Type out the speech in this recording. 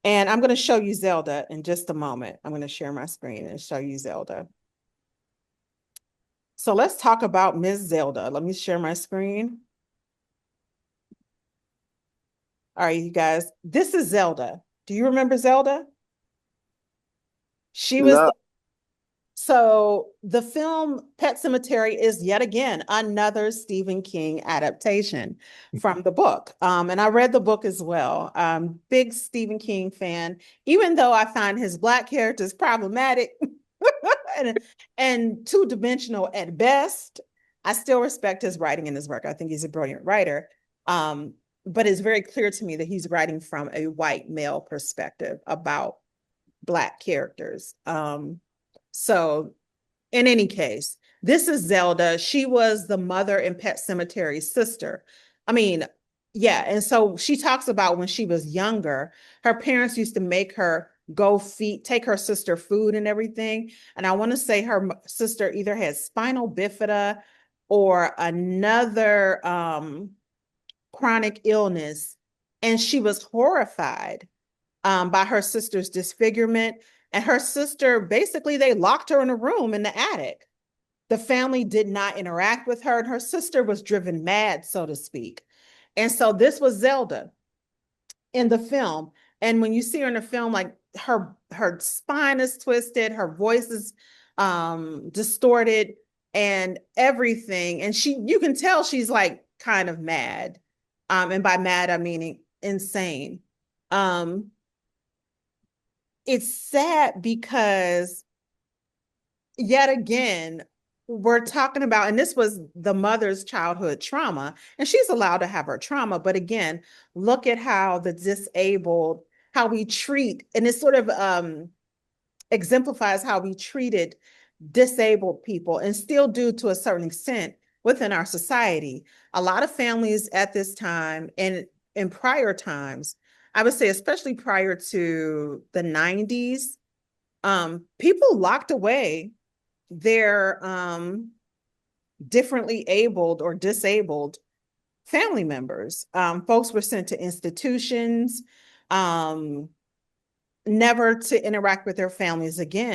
And I'm going to show you Zelda in just a moment. I'm going to share my screen and show you Zelda. So let's talk about Miss Zelda. Let me share my screen. All right, you guys, this is Zelda. Do you remember Zelda? She was No, So the film Pet Cemetery is yet again another Stephen King adaptation from the book. And I read the book as well. Big Stephen King fan, even though I find his Black characters problematic and, and two-dimensional at best. I still respect his writing and his work. I think he's a brilliant writer. Um, but it's very clear to me that he's writing from a white male perspective about Black characters. So in any case, this is Zelda. She was the mother in Pet Cemetery's sister. I mean, yeah. And so she talks about when she was younger, her parents used to make her go take her sister food and everything. And I want to say her sister either had spinal bifida or another chronic illness. And she was horrified by her sister's disfigurement. And her sister, basically, they locked her in a room in the attic. The family did not interact with her, and her sister was driven mad, so to speak. And so this was Zelda in the film. And when you see her in the film, like her spine is twisted, her voice is distorted, and everything. And you can tell she's like kind of mad. And by mad, I mean insane. Um, it's sad because yet again, we're talking about, and this was the mother's childhood trauma, and she's allowed to have her trauma. But again, look at how the disabled, how we treat, and it sort of exemplifies how we treated disabled people and still do to a certain extent within our society. A lot of families at this time and in prior times, I would say, especially prior to the 90s, people locked away their differently abled or disabled family members. Folks were sent to institutions, um, never to interact with their families again.